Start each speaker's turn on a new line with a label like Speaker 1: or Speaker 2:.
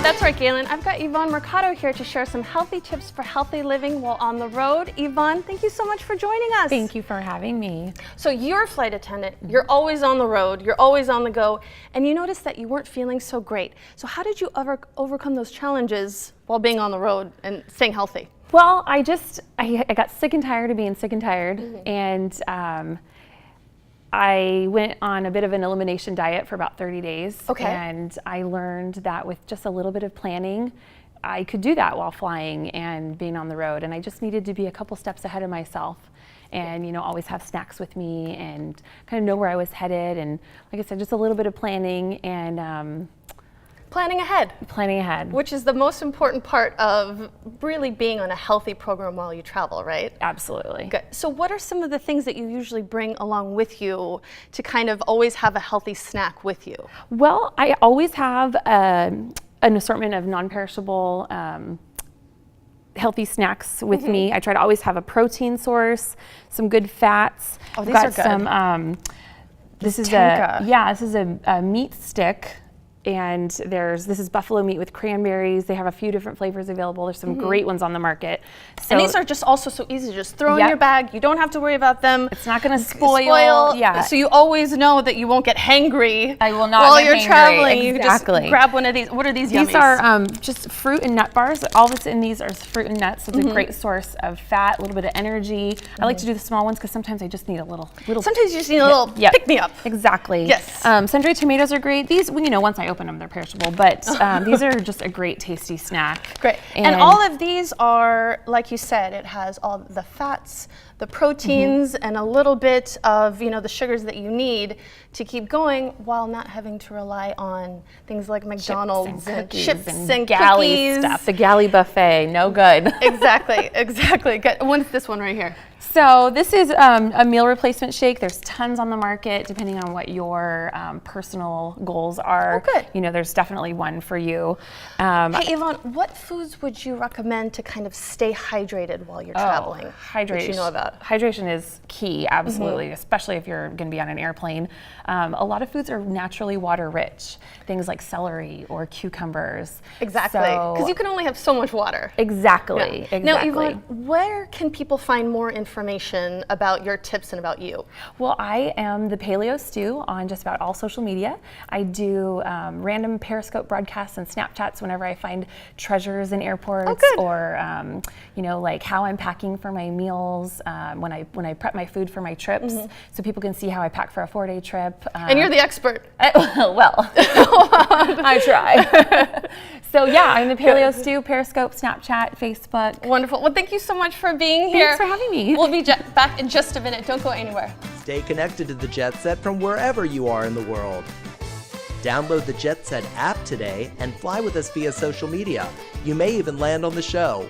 Speaker 1: That's right, Galen. I've got Yvonne Mercado here to share some healthy tips for healthy living while on the road. Yvonne, thank you so much for joining us.
Speaker 2: Thank you for having me.
Speaker 1: So you're a flight attendant, you're always on the road, you're always on the go, and you noticed that you weren't feeling so great. So how did you overcome those challenges while being on the road and staying healthy?
Speaker 2: Well, I got sick and tired of being sick and tired, and I went on a bit of an elimination diet for about 30 days.
Speaker 1: Okay.
Speaker 2: And I learned that with just a little bit of planning, I could do that while flying and being on the road. And I just needed to be a couple steps ahead of myself and, you know, always have snacks with me and kind of know where I was headed. And like I said, just a little bit of planning and
Speaker 1: Planning ahead.
Speaker 2: planning ahead.
Speaker 1: Which is the most important part of really being on a healthy program while you travel, right?
Speaker 2: Absolutely.
Speaker 1: Good. So what are some of the things that you usually bring along with you to kind of always have a healthy snack with you?
Speaker 2: Well, I always have an assortment of non-perishable healthy snacks with me. I try to always have a protein source, some good fats.
Speaker 1: Oh, these
Speaker 2: I've
Speaker 1: are
Speaker 2: got
Speaker 1: good.
Speaker 2: some, this is a meat stick. And this is buffalo meat with cranberries. They have a few different flavors available. There's some great ones on the market. So,
Speaker 1: And these are just also so easy to just throw in your bag. You don't have to worry about them.
Speaker 2: it's not going to spoil. Yeah.
Speaker 1: So you always know that you won't get hangry.
Speaker 2: I will not
Speaker 1: while
Speaker 2: get
Speaker 1: you're
Speaker 2: hangry.
Speaker 1: traveling.
Speaker 2: Exactly.
Speaker 1: You just grab one of these. What are these yummies?
Speaker 2: These are just fruit and nut bars. All that's in these are fruit and nuts. It's a great source of fat, a little bit of energy. I like to do the small ones because sometimes I just need a little.
Speaker 1: Sometimes you just need a little pick-me-up.
Speaker 2: Exactly.
Speaker 1: Yes.
Speaker 2: Sun-dried tomatoes are great. These, you know, once I open them, they're perishable. But these are just a great, tasty snack.
Speaker 1: Great. And all of these are, like you said, it has all the fats, the proteins, and a little bit of, you know, the sugars that you need to keep going while not having to rely on things like McDonald's and chips and
Speaker 2: galley
Speaker 1: cookies.
Speaker 2: stuff. The galley buffet, no good.
Speaker 1: Exactly. Good. What's this one right here?
Speaker 2: So this is a meal replacement shake. There's tons on the market depending on what your personal goals are.
Speaker 1: Oh, good.
Speaker 2: You know, there's definitely one for you.
Speaker 1: Hey, Yvonne, what foods would you recommend to kind of stay hydrated while you're traveling?
Speaker 2: Hydration.
Speaker 1: That you know about?
Speaker 2: Hydration is key, absolutely, especially if you're going to be on an airplane. A lot of foods are naturally water rich, things like celery or cucumbers.
Speaker 1: Exactly, because you can only have so much water.
Speaker 2: Exactly.
Speaker 1: Now, Yvonne, where can people find more information about your tips and about you?
Speaker 2: Well, I am the Paleo Stew on just about all social media. I do random Periscope broadcasts and Snapchats whenever I find treasures in airports or, you know, like how I'm packing for my meals when I prep my food for my trips, so people can see how I pack for a 4-day trip.
Speaker 1: And you're the expert.
Speaker 2: Well, I try. So yeah, I'm the Paleo Stew, Periscope, Snapchat, Facebook.
Speaker 1: Wonderful. Well, thank you so much for being here.
Speaker 2: Thanks for having me.
Speaker 1: We'll be back in just a minute. Don't go anywhere.
Speaker 3: Stay connected to the Jet Set from wherever you are in the world. Download the Jet Set app today and fly with us via social media. You may even land on the show.